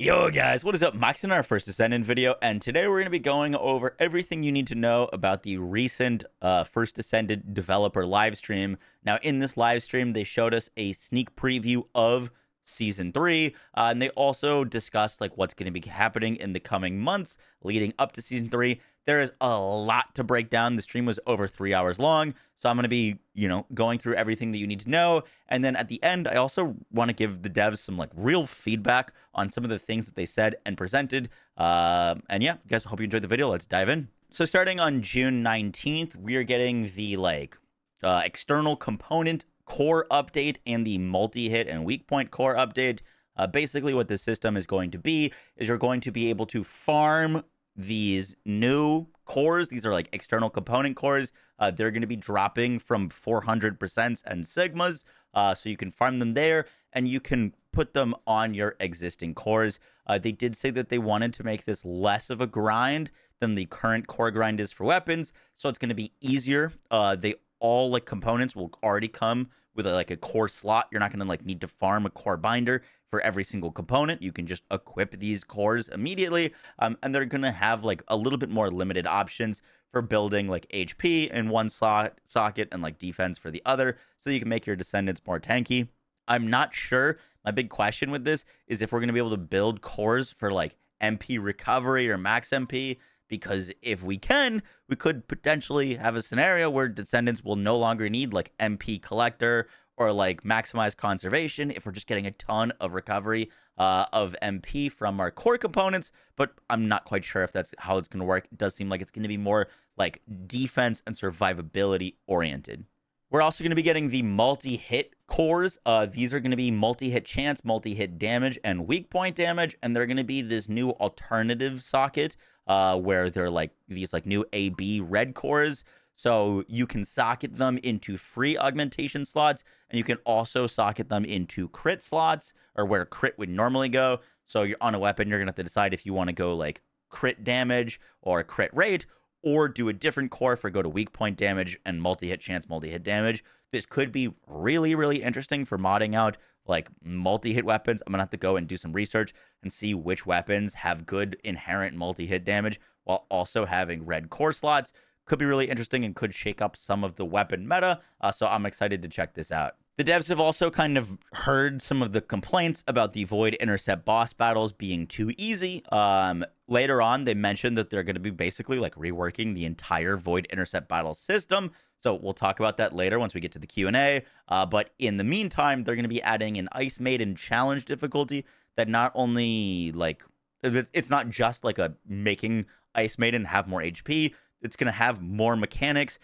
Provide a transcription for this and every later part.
Yo guys, what is up? Max in our First Descendant video, and today we're going to be going over everything you need to know about the recent First Descendant developer live stream. Now, in this live stream, they showed us a sneak preview of Season 3, and they also discussed like what's going to be happening in the coming months leading up to Season 3. There is a lot to break down. The stream was over 3 hours long, so I'm going to be, going through everything that you need to know. And then at the end, I also want to give the devs some like real feedback on some of the things that they said and presented. And yeah, guys, I hope you enjoyed the video. Let's dive in. So starting on June 19th, we are getting the external component core update and the multi-hit and weak point core update. Basically, what this system is going to be is you're going to be able to farm these new cores. These are like external component cores. They're going to be dropping from 400% and sigmas, so you can farm them there and you can put them on your existing cores. They did say that they wanted to make this less of a grind than the current core grind is for weapons, so it's going to be easier. They all like components will already come with a core slot. You're not going to need to farm a core binder for every single component. You can just equip these cores immediately, and they're going to have a little bit more limited options for building HP in one socket and defense for the other, so you can make your descendants more tanky. I'm not sure. My big question with this is if we're going to be able to build cores for MP recovery or max MP, because if we can, we could potentially have a scenario where descendants will no longer need MP collector or maximize conservation if we're just getting a ton of recovery of MP from our core components. But I'm not quite sure if that's how it's going to work. It does seem like it's going to be more defense and survivability oriented. We're also going to be getting the multi-hit cores. These are going to be multi-hit chance, multi-hit damage, and weak point damage, and they're going to be this new alternative socket where they're these new AB red cores. So you can socket them into free augmentation slots, and you can also socket them into crit slots, or where crit would normally go. So you're on a weapon, you're going to have to decide if you want to go crit damage or crit rate, or do a different core for go to weak point damage and multi-hit chance, multi-hit damage. This could be really, really interesting for modding out multi-hit weapons. I'm gonna have to go and do some research and see which weapons have good inherent multi-hit damage while also having red core slots. Could be really interesting and could shake up some of the weapon meta, so I'm excited to check this out. The devs have also kind of heard some of the complaints about the Void Intercept boss battles being too easy. Later on, they mentioned that they're going to be basically reworking the entire Void Intercept battle system. So we'll talk about that later once we get to the Q&A. But in the meantime, they're going to be adding an Ice Maiden challenge difficulty that not only it's not just making Ice Maiden have more HP. It's going to have more mechanics,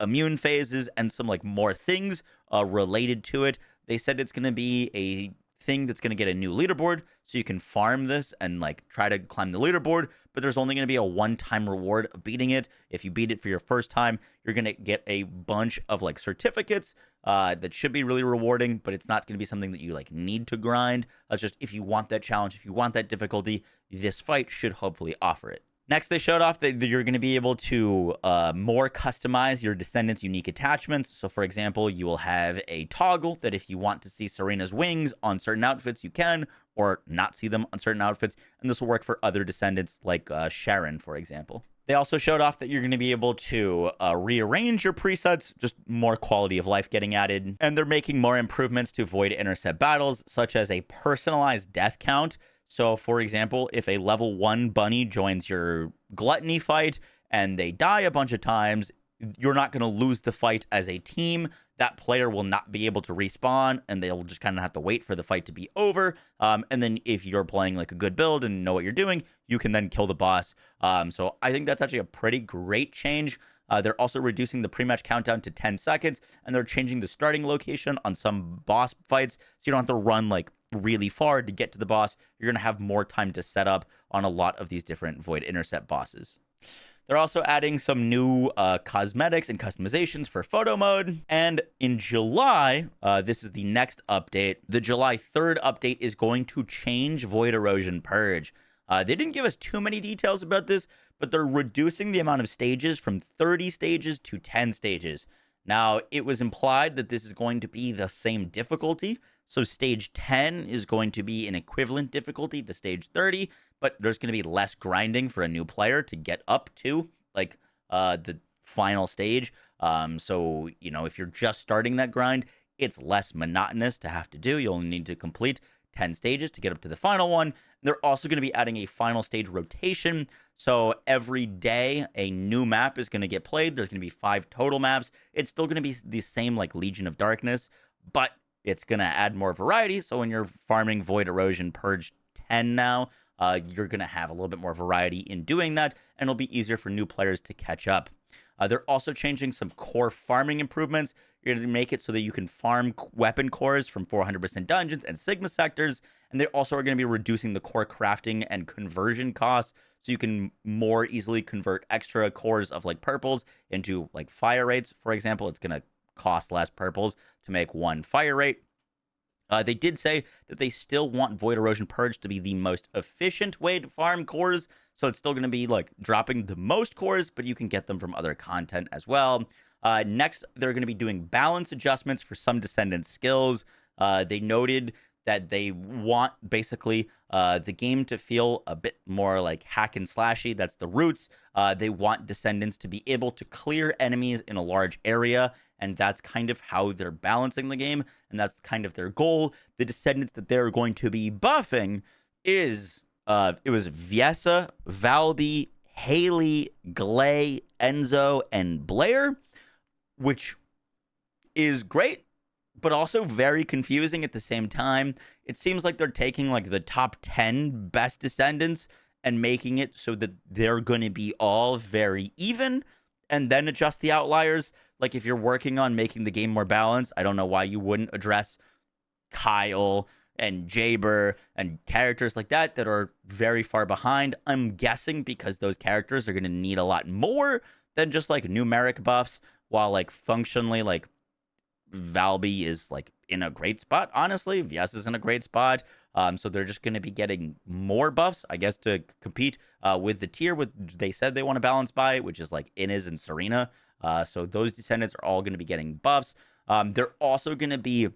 immune phases, and some more things related to it. They said it's going to be a thing that's going to get a new leaderboard, so you can farm this and try to climb the leaderboard, but there's only going to be a one-time reward of beating it. If you beat it for your first time, you're going to get a bunch of certificates that should be really rewarding, but it's not going to be something that you need to grind. It's just if you want that challenge, if you want that difficulty, this fight should hopefully offer it. Next, they showed off that you're going to be able to more customize your Descendants' unique attachments. So, for example, you will have a toggle that if you want to see Serena's wings on certain outfits, you can, or not see them on certain outfits. And this will work for other Descendants like Sharon, for example. They also showed off that you're going to be able to rearrange your presets, just more quality of life getting added. And they're making more improvements to Void Intercept battles, such as a personalized death count. So, for example, if a level 1 bunny joins your gluttony fight and they die a bunch of times, you're not going to lose the fight as a team. That player will not be able to respawn, and they'll just kind of have to wait for the fight to be over. And then if you're playing a good build and know what you're doing, you can then kill the boss. So I think that's actually a pretty great change. They're also reducing the pre-match countdown to 10 seconds, and they're changing the starting location on some boss fights, so you don't have to run really far to get to the boss. You're going to have more time to set up on a lot of these different Void Intercept bosses. They're also adding some new cosmetics and customizations for photo mode. And in July, this is the next update. The July 3rd update is going to change Void Erosion Purge. They didn't give us too many details about this, but they're reducing the amount of stages from 30 stages to 10 stages. Now, it was implied that this is going to be the same difficulty, So stage 10 is going to be an equivalent difficulty to stage 30, but there's going to be less grinding for a new player to get up to like the final stage. So, you know, if you're just starting that grind, it's less monotonous to have to do. You'll only need to complete 10 stages to get up to the final one. They're also going to be adding a final stage rotation. So every day, a new map is going to get played. There's going to be 5 total maps. It's still going to be the same like Legion of Darkness, but it's going to add more variety. So when you're farming Void Erosion Purge 10 now, you're going to have a little bit more variety in doing that, and it'll be easier for new players to catch up. They're also changing some core farming improvements. You're going to make it so that you can farm weapon cores from 400% dungeons and Sigma sectors. And they also are going to be reducing the core crafting and conversion costs, so you can more easily convert extra cores of like purples into like fire rates. For example, it's going to cost less purples to make 1 fire rate. They did say that they still want Void Erosion Purge to be the most efficient way to farm cores. So it's still going to be like dropping the most cores, but you can get them from other content as well. Next, they're going to be doing balance adjustments for some Descendant skills. They noted that they want basically the game to feel a bit more like hack and slashy. That's the roots. They want Descendants to be able to clear enemies in a large area, and that's kind of how they're balancing the game, and that's kind of their goal. The Descendants that they're going to be buffing is it was Viessa, Valby, Haley, Glay, Enzo, and Blair, which is great, but also very confusing at the same time. It seems like they're taking like the top 10 best Descendants and making it so that they're going to be all very even, and then adjust the outliers. Like if you're working on making the game more balanced, I don't know why you wouldn't address Kyle and Jaber and characters like that are very far behind. I'm guessing because those characters are going to need a lot more than just like numeric buffs, while like functionally like Valby is like in a great spot. Honestly, Viess is in a great spot. So they're just going to be getting more buffs, I guess, to compete with the tier they said they want to balance by, which is like Inez and Serena. So those Descendants are all going to be getting buffs. They're also going to be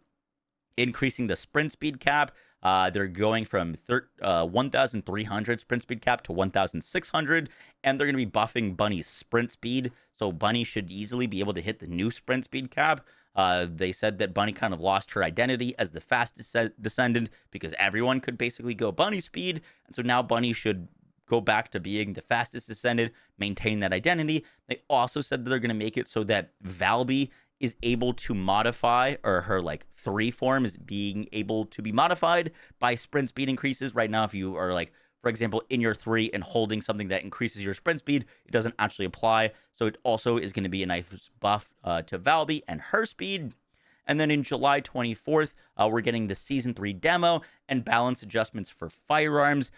increasing the sprint speed cap. They're going from 1,300 sprint speed cap to 1,600, and they're going to be buffing Bunny's sprint speed. So Bunny should easily be able to hit the new sprint speed cap. They said that Bunny kind of lost her identity as the fastest Descendant because everyone could basically go Bunny speed. And so now Bunny should go back to being the fastest Descendant, maintain that identity. They also said that they're going to make it so that Valby is able to modify, or her like 3 form is being able to be modified by sprint speed increases. Right now, if you are like, for example, in your 3 and holding something that increases your sprint speed, it doesn't actually apply. So it also is going to be a nice buff to Valby and her speed. And then in July 24th, we're getting the Season 3 demo and balance adjustments for firearms.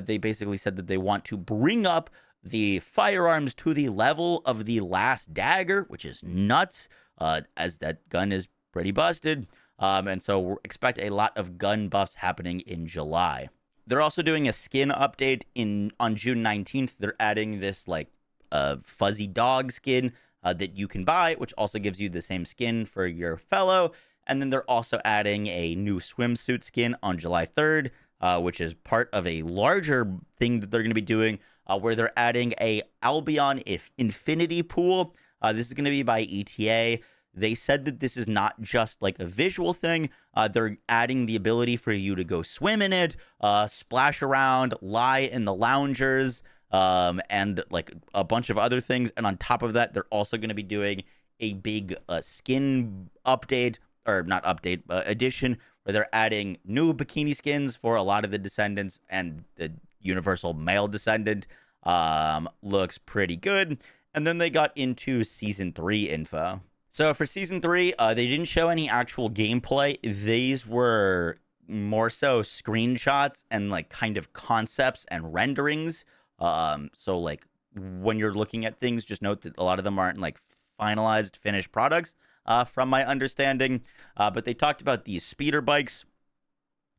They basically said that they want to bring up the firearms to the level of the last dagger, which is nuts, as that gun is pretty busted. And so we expect a lot of gun buffs happening in July. They're also doing a skin update on June 19th. They're adding this like fuzzy dog skin that you can buy, which also gives you the same skin for your fellow. And then they're also adding a new swimsuit skin on July 3rd, which is part of a larger thing that they're going to be doing, where they're adding a Albion Infinity Pool. This is going to be by ETA. They said that this is not just like a visual thing. They're adding the ability for you to go swim in it, splash around, lie in the loungers, and like a bunch of other things. And on top of that, they're also going to be doing a big skin update, or not update, addition, where they're adding new bikini skins for a lot of the Descendants, and the universal male Descendant looks pretty good. And then they got into Season 3 info. So for Season 3, they didn't show any actual gameplay. These were more so screenshots and like kind of concepts and renderings. So like when you're looking at things, just note that a lot of them aren't like finalized finished products, from my understanding. But they talked about these speeder bikes,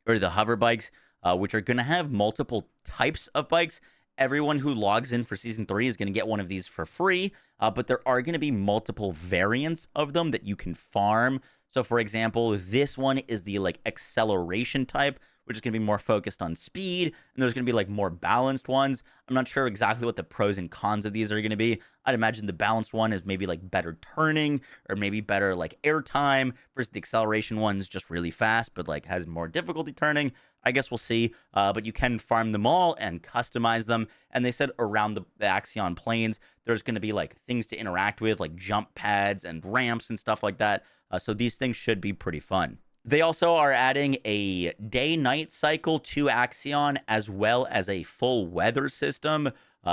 or the hover bikes, which are going to have multiple types of bikes. Everyone who logs in for Season 3 is going to get one of these for free, but there are going to be multiple variants of them that you can farm. So for example, this one is the like acceleration type, which is going to be more focused on speed, and there's going to be like more balanced ones. I'm not sure exactly what the pros and cons of these are going to be. I'd imagine the balanced one is maybe like better turning or maybe better like air time versus the acceleration one's just really fast but like has more difficulty turning. I guess we'll see, but you can farm them all and customize them. And they said around the Axion plains, there's going to be like things to interact with, like jump pads and ramps and stuff like that. So these things should be pretty fun. They also are adding a day-night cycle to Axion as well as a full weather system.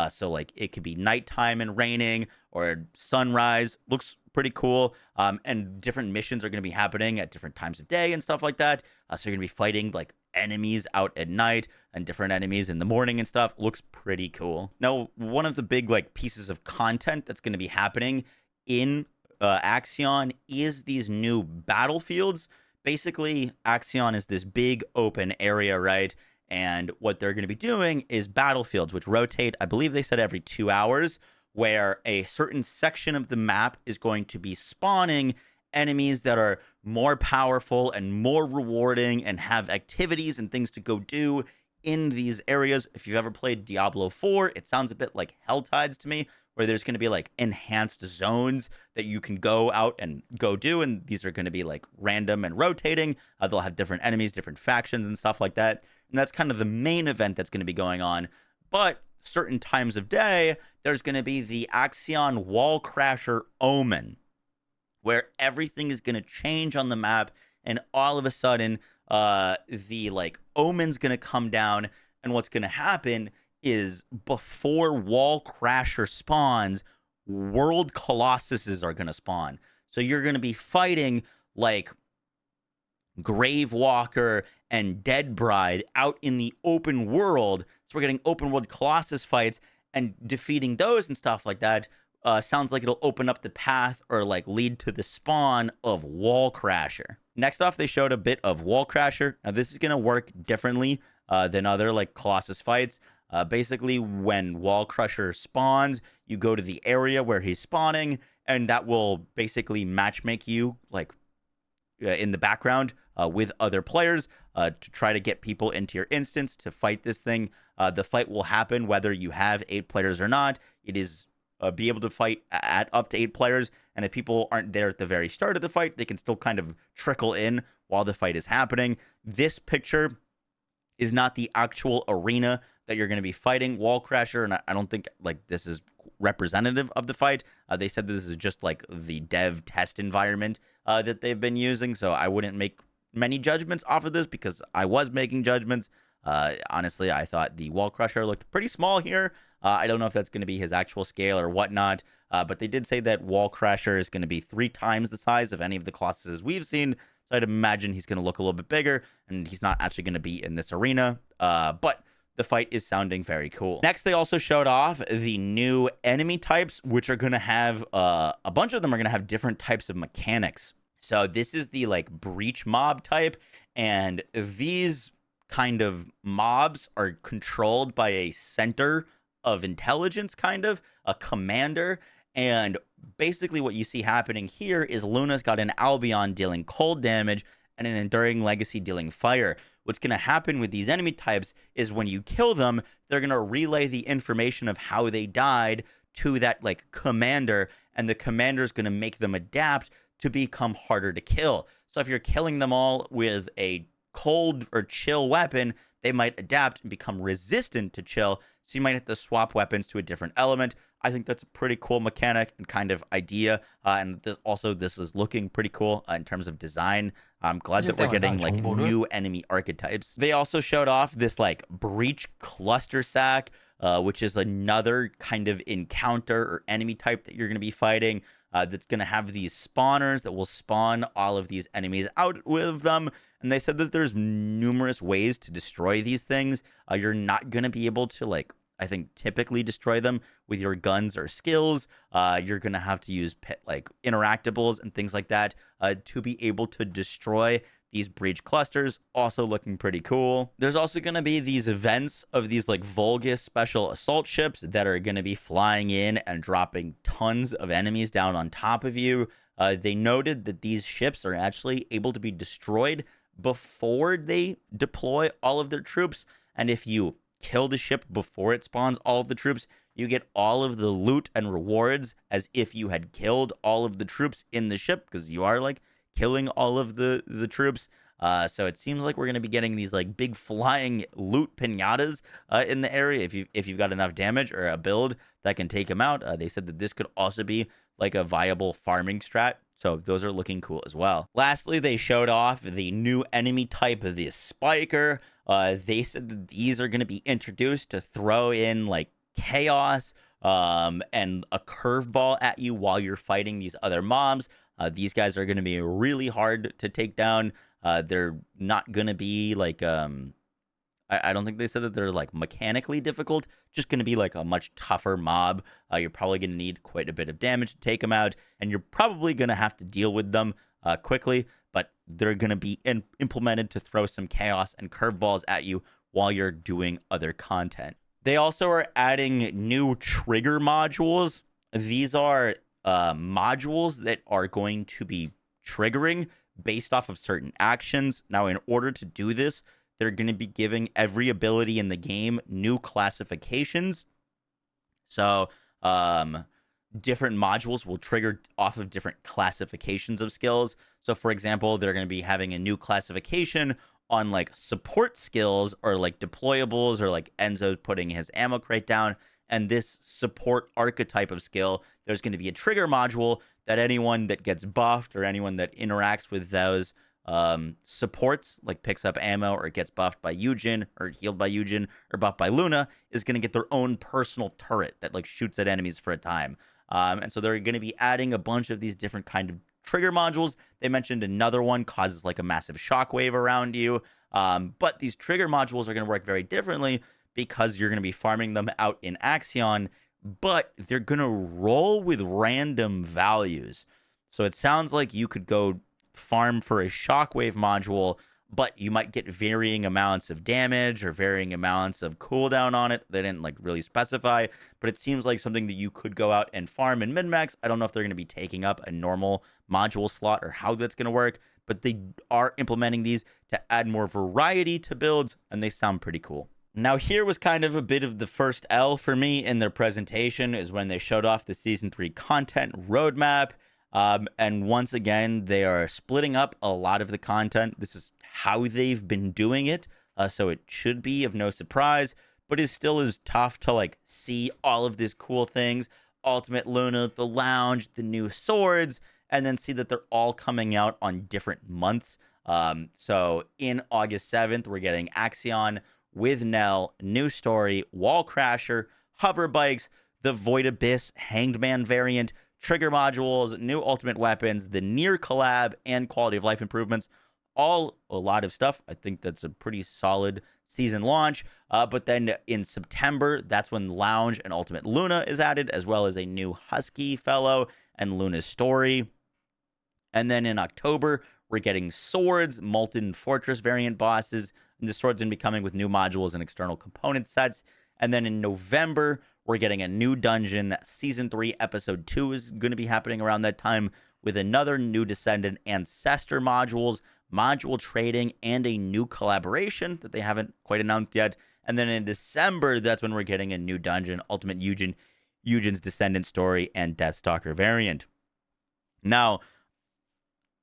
So like it could be nighttime and raining or sunrise. Looks pretty cool. And different missions are going to be happening at different times of day and stuff like that. So you're going to be fighting like enemies out at night and different enemies in the morning and stuff. Looks pretty cool. Now, one of the big like pieces of content that's going to be happening in Axion is these new battlefields. Basically, Axion is this big open area, right? And what they're going to be doing is battlefields, which rotate, I believe they said every 2 hours, where a certain section of the map is going to be spawning enemies that are more powerful and more rewarding and have activities and things to go do in these areas. If you've ever played Diablo 4, it sounds a bit like Helltides to me, where there's going to be like enhanced zones that you can go out and go do. And these are going to be like random and rotating. They'll have different enemies, different factions and stuff like that. And that's kind of the main event that's going to be going on. But certain times of day, there's going to be the Axion Wall Crasher Omen, where everything is going to change on the map. And all of a sudden, the like omen's going to come down. And what's going to happen is before Wall Crasher spawns, World Colossuses are going to spawn. So you're going to be fighting like Grave Walker and Dead Bride out in the open world. So we're getting open world Colossus fights and defeating those and stuff like that. Sounds like it'll open up the path or like lead to the spawn of Wall Crasher. Next off, they showed a bit of Wall Crasher. Now this is going to work differently than other like Colossus fights. Basically, when Wall Crusher spawns, you go to the area where he's spawning, and that will basically matchmake you like in the background with other players to try to get people into your instance to fight this thing. The fight will happen whether you have 8 players or not. It is be able to fight at up to 8 players, and if people aren't there at the very start of the fight, they can still kind of trickle in while the fight is happening. This picture is not the actual arena that you're going to be fighting Wall Crasher, and I don't think like this is representative of the fight. They said that this is just like the dev test environment that they've been using, so I wouldn't make many judgments off of this because I was making judgments. Honestly, I thought the Wall Crusher looked pretty small here. I don't know if that's going to be his actual scale or whatnot, but they did say that Wall Crasher is going to be 3 times the size of any of the Colossuses we've seen. So I'd imagine he's going to look a little bit bigger, and he's not actually going to be in this arena. But the fight is sounding very cool. Next, they also showed off the new enemy types, which are going to have, a bunch of them are going to have different types of mechanics. So this is the like breach mob type, and these kind of mobs are controlled by a center of intelligence, kind of a commander. And basically what you see happening here is Luna's got an Albion dealing cold damage and an Enduring Legacy dealing fire. What's going to happen with these enemy types is when you kill them, they're going to relay the information of how they died to that like commander, and the commander is going to make them adapt to become harder to kill. So if you're killing them all with a cold or chill weapon, they might adapt and become resistant to chill. So you might have to swap weapons to a different element. I think that's a pretty cool mechanic and kind of idea. And this is looking pretty cool in terms of design. I'm glad that we're getting like new enemy archetypes. They also showed off this like breach cluster sack, which is another kind of encounter or enemy type that you're going to be fighting. That's going to have these spawners that will spawn all of these enemies out with them. And they said that there's numerous ways to destroy these things. You're not going to be able to, like, I think, typically destroy them with your guns or skills. You're going to have to use, like, interactables and things like that to be able to destroy these breach clusters. Also looking pretty cool. There's also going to be these events of these, like, Vulgus special assault ships that are going to be flying in and dropping tons of enemies down on top of you. They noted that these ships are actually able to be destroyed before they deploy all of their troops. And if you kill the ship before it spawns all of the troops, you get all of the loot and rewards as if you had killed all of the troops in the ship, because you are like killing all of the troops. So it seems like we're going to be getting these like big flying loot pinatas in the area if you've got enough damage or a build that can take them out. They said that this could also be like a viable farming strat. So those are looking cool as well. Lastly, they showed off the new enemy type, the Spiker. They said that these are going to be introduced to throw in like chaos and a curveball at you while you're fighting these other mobs. These guys are going to be really hard to take down. They're not going to be like I don't think they said that they're like mechanically difficult, just going to be like a much tougher mob. You're probably going to need quite a bit of damage to take them out, and you're probably going to have to deal with them quickly, but they're going to be implemented to throw some chaos and curveballs at you while you're doing other content. They also are adding new trigger modules. These are modules that are going to be triggering based off of certain actions. Now, in order to do this, they're going to be giving every ability in the game new classifications. So, different modules will trigger off of different classifications of skills. So, for example, they're going to be having a new classification on like support skills or like deployables, or like Enzo putting his ammo crate down. And this support archetype of skill, there's going to be a trigger module that anyone that gets buffed or anyone that interacts with those supports, like picks up ammo or gets buffed by Eugen or healed by Eugen or buffed by Luna, is going to get their own personal turret that like shoots at enemies for a time. And so they're going to be adding a bunch of these different kind of trigger modules. They mentioned another one causes like a massive shockwave around you. But these trigger modules are going to work very differently because you're going to be farming them out in Axion, but they're going to roll with random values. So it sounds like you could go farm for a shockwave module, but you might get varying amounts of damage or varying amounts of cooldown on it. They didn't like really specify, but it seems like something that you could go out and farm in min-max. I don't know if they're going to be taking up a normal module slot or how that's going to work, but they are implementing these to add more variety to builds, and they sound pretty cool. Now, here was kind of a bit of the first L for me in their presentation, is when they showed off the Season 3 content roadmap. And once again, they are splitting up a lot of the content. This is how they've been doing it, so it should be of no surprise, but it still is tough to like see all of these cool things. Ultimate Luna, the lounge, the new swords, and then see that they're all coming out on different months. So in August 7th, we're getting Axion with Nell, new story, Wall Crasher, hover bikes, the Void Abyss Hanged Man variant, trigger modules, new ultimate weapons, the Nier collab, and quality of life improvements. All a lot of stuff. I think that's a pretty solid season launch. But then in September, that's when Lounge and Ultimate Luna is added, as well as a new Husky fellow and Luna's story. And then in October, we're getting Swords, Molten Fortress variant bosses, and the Swords going to be coming with new modules and external component sets. And then in November, we're getting a new dungeon. Season 3, Episode 2 is going to be happening around that time, with another new Descendant Ancestor modules, module trading, and a new collaboration that they haven't quite announced yet. And then in December, that's when we're getting a new dungeon, Ultimate Eugen's Descendant story, and Deathstalker variant. Now,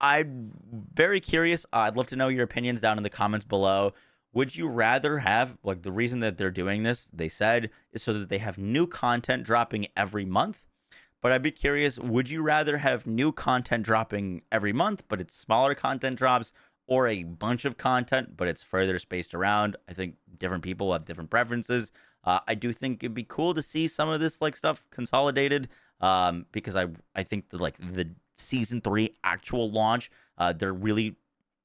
I'm very curious. I'd love to know your opinions down in the comments below. Would you rather have, like, the reason that they're doing this, they said, is so that they have new content dropping every month. But I'd be curious, would you rather have new content dropping every month, but it's smaller content drops, or a bunch of content, but it's further spaced around? I think different people have different preferences. I do think it'd be cool to see some of this like stuff consolidated, because I think that like the Season 3 actual launch, there really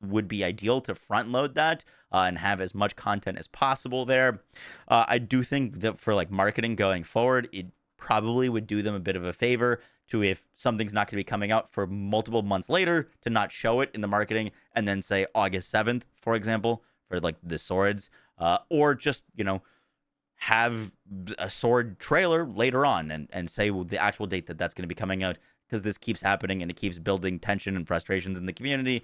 would be ideal to front load that and have as much content as possible there. I do think that for like marketing going forward, it probably would do them a bit of a favor to, if something's not going to be coming out for multiple months later, to not show it in the marketing and then say August 7th, for example, for like the swords, or just, you know, have a sword trailer later on and say the actual date that that's going to be coming out because this keeps happening and it keeps building tension and frustrations in the community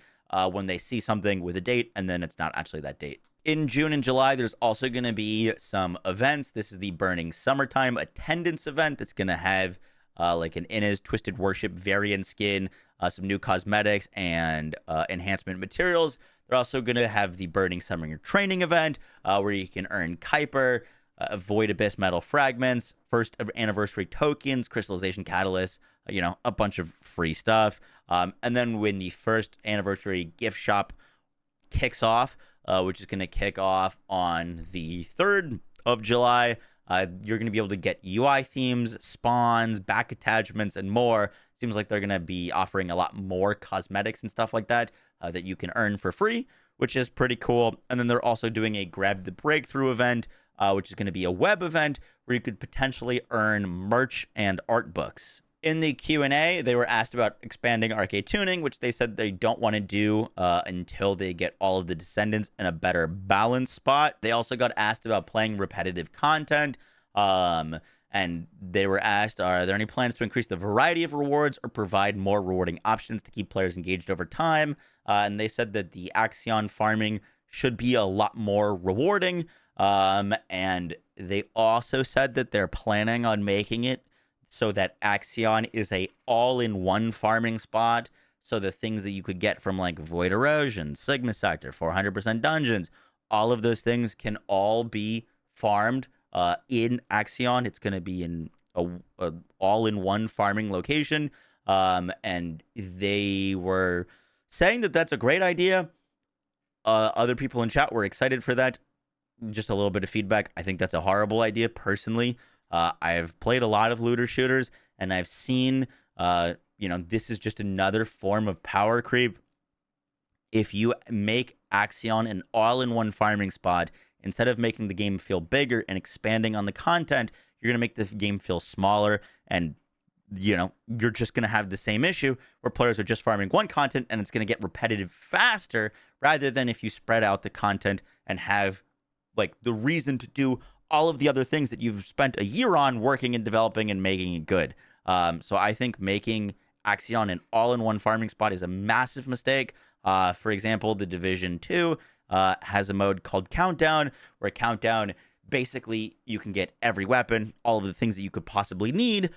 when they see something with a date and then it's not actually that date. In June and July, there's also going to be some events. This is the Burning Summertime attendance event that's going to have like an Inna's Twisted Worship variant skin, some new cosmetics, and enhancement materials. They're also going to have the Burning Summer training event where you can earn Kuiper, Void Abyss metal fragments, first anniversary tokens, crystallization catalysts, a bunch of free stuff. And then when the first anniversary gift shop kicks off, which is going to kick off on the 3rd of July, you're going to be able to get UI themes, spawns, back attachments, and more. Seems like they're going to be offering a lot more cosmetics and stuff like that that you can earn for free, which is pretty cool. And then they're also doing a Grab the Breakthrough event, which is going to be a web event where you could potentially earn merch and art books. In the Q&A, they were asked about expanding arcade tuning, which they said they don't want to do until they get all of the Descendants in a better balance spot. They also got asked about playing repetitive content, and they were asked, are there any plans to increase the variety of rewards or provide more rewarding options to keep players engaged over time? And they said that the Axion farming should be a lot more rewarding, and they also said that they're planning on making it so that Axion is a all-in-one farming spot. So the things that you could get from like Void Erosion, Sigma Sector, 400% dungeons, all of those things can all be farmed in Axion. It's going to be in a all-in-one farming location. And they were saying that that's a great idea. Other people in chat were excited for that. Just a little bit of feedback. I think that's a horrible idea personally. I've played a lot of looter shooters, and I've seen, this is just another form of power creep. If you make Axion an all-in-one farming spot, instead of making the game feel bigger and expanding on the content, you're going to make the game feel smaller, and, you're just going to have the same issue where players are just farming one content, and it's going to get repetitive faster, rather than if you spread out the content and have, like, the reason to do all of the other things that you've spent a year on working and developing and making it good. So I think making Axion an all-in-one farming spot is a massive mistake. For example, the Division 2 has a mode called Countdown, where Countdown, basically, you can get every weapon, all of the things that you could possibly need,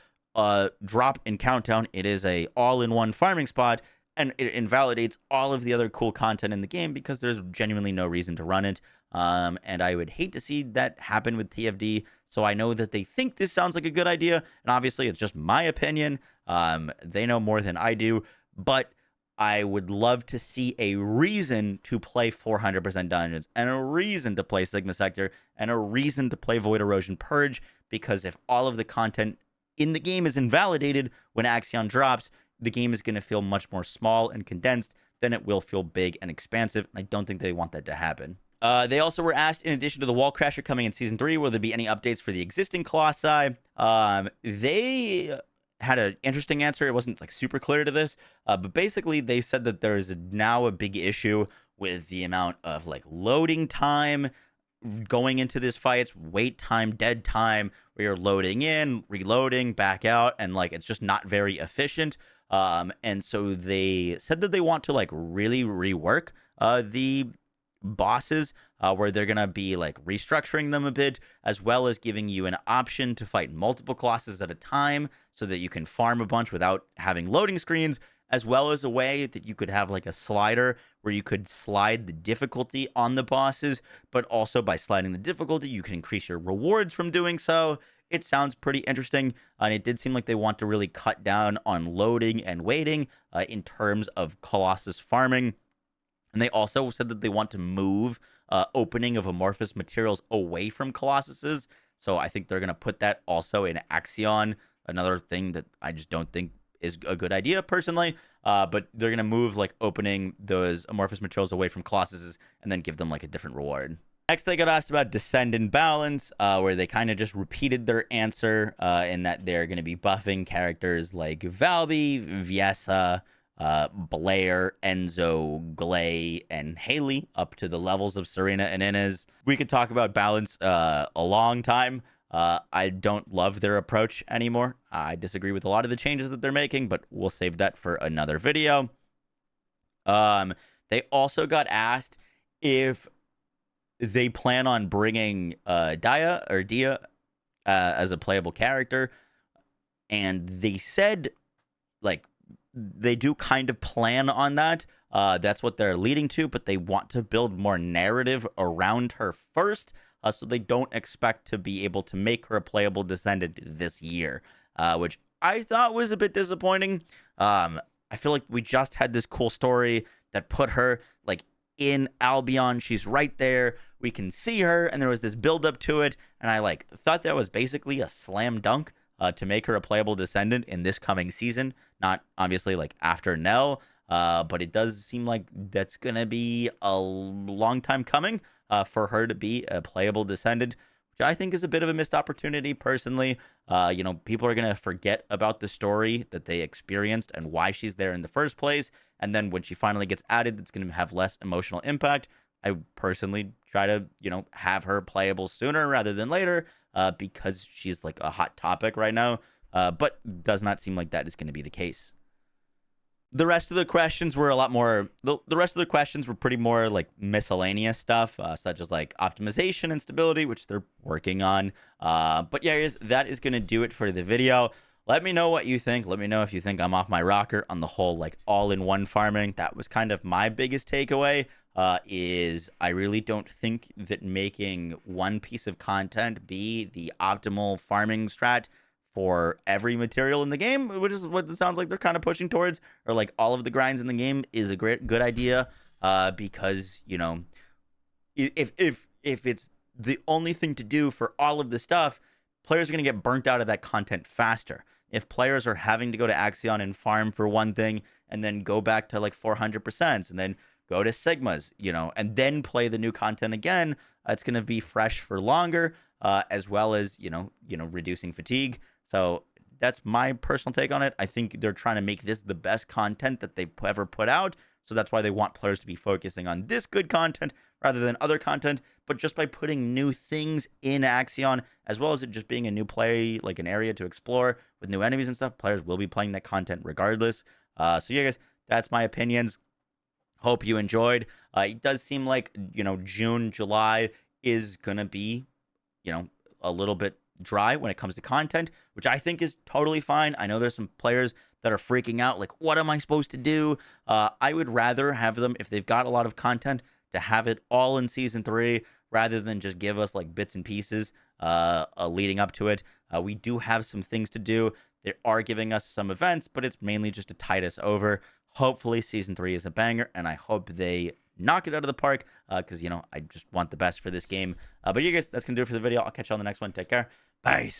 drop in Countdown. It is a all-in-one farming spot, and it invalidates all of the other cool content in the game because there's genuinely no reason to run it. And I would hate to see that happen with TFD. So I know that they think this sounds like a good idea, and obviously it's just my opinion. They know more than I do, but I would love to see a reason to play 400% dungeons, and a reason to play Sigma Sector, and a reason to play Void Erosion Purge, because if all of the content in the game is invalidated when Axion drops, the game is going to feel much more small and condensed than it will feel big and expansive, and I don't think they want that to happen. They also were asked, in addition to the Wall Crasher coming in Season 3, will there be any updates for the existing Colossi? They had an interesting answer. It wasn't like super clear to this, but basically they said that there's now a big issue with the amount of like loading time going into this fights, wait time, dead time, where you're loading in, reloading, back out, and like it's just not very efficient. And so they said that they want to like really rework the bosses, where they're gonna be like restructuring them a bit, as well as giving you an option to fight multiple Colossus at a time so that you can farm a bunch without having loading screens, as well as a way that you could have like a slider where you could slide the difficulty on the bosses, but also by sliding the difficulty you can increase your rewards from doing so. It sounds pretty interesting, and it did seem like they want to really cut down on loading and waiting in terms of Colossus farming. And they also said that they want to move opening of amorphous materials away from Colossuses. So I think they're going to put that also in Axion, another thing that I just don't think is a good idea personally. But they're going to move like opening those amorphous materials away from Colossuses and then give them like a different reward. Next, they got asked about Descendant balance, where they kind of just repeated their answer in that they're going to be buffing characters like Valby, Viessa, Blair, Enzo, Glay, and Haley up to the levels of Serena and Inez. We could talk about balance a long time. I don't love their approach anymore. I disagree with a lot of the changes that they're making, but we'll save that for another video. They also got asked if they plan on bringing Dia as a playable character, and they said like they do kind of plan on that. That's what they're leading to, but they want to build more narrative around her first, so they don't expect to be able to make her a playable descendant this year, which I thought was a bit disappointing. I feel like we just had this cool story that put her like in Albion. She's right there. We can see her, and there was this build up to it, and I like thought that was basically a slam dunk to make her a playable descendant in this coming season. Not obviously like after Nell, but it does seem like that's gonna be a long time coming for her to be a playable descendant, which I think is a bit of a missed opportunity personally. People are gonna forget about the story that they experienced and why she's there in the first place, and then when she finally gets added, it's gonna have less emotional impact. I personally try to, have her playable sooner rather than later, because she's like a hot topic right now. But does not seem like that is going to be the case. The rest of the questions were a lot more. The rest of the questions were pretty more like miscellaneous stuff, such as like optimization and stability, which they're working on. But yeah, guys, that is going to do it for the video. Let me know what you think. Let me know if you think I'm off my rocker on the whole like all-in-one farming. That was kind of my biggest takeaway. Is I really don't think that making one piece of content be the optimal farming strat for every material in the game, which is what it sounds like they're kind of pushing towards, or like all of the grinds in the game, is a good idea. Because if it's the only thing to do for all of the stuff, players are going to get burnt out of that content faster. If players are having to go to Axion and farm for one thing and then go back to like 400% and then go to Sigmas, and then play the new content again, it's going to be fresh for longer, as well as, reducing fatigue. So that's my personal take on it. I think they're trying to make this the best content that they've ever put out. So that's why they want players to be focusing on this good content rather than other content. But just by putting new things in Axion, as well as it just being a new play, like an area to explore with new enemies and stuff, players will be playing that content regardless. So yeah, guys, that's my opinions. Hope you enjoyed. It does seem like, June, July is going to be, a little bit dry when it comes to content, which I think is totally fine. I know there's some players that are freaking out, like, what am I supposed to do? I would rather have them, if they've got a lot of content, to have it all in Season 3 rather than just give us, like, bits and pieces leading up to it. We do have some things to do. They are giving us some events, but it's mainly just to tide us over. Hopefully Season 3 is a banger, and I hope they knock it out of the park, because, I just want the best for this game. But you guys, that's going to do it for the video. I'll catch you on the next one. Take care. Bye.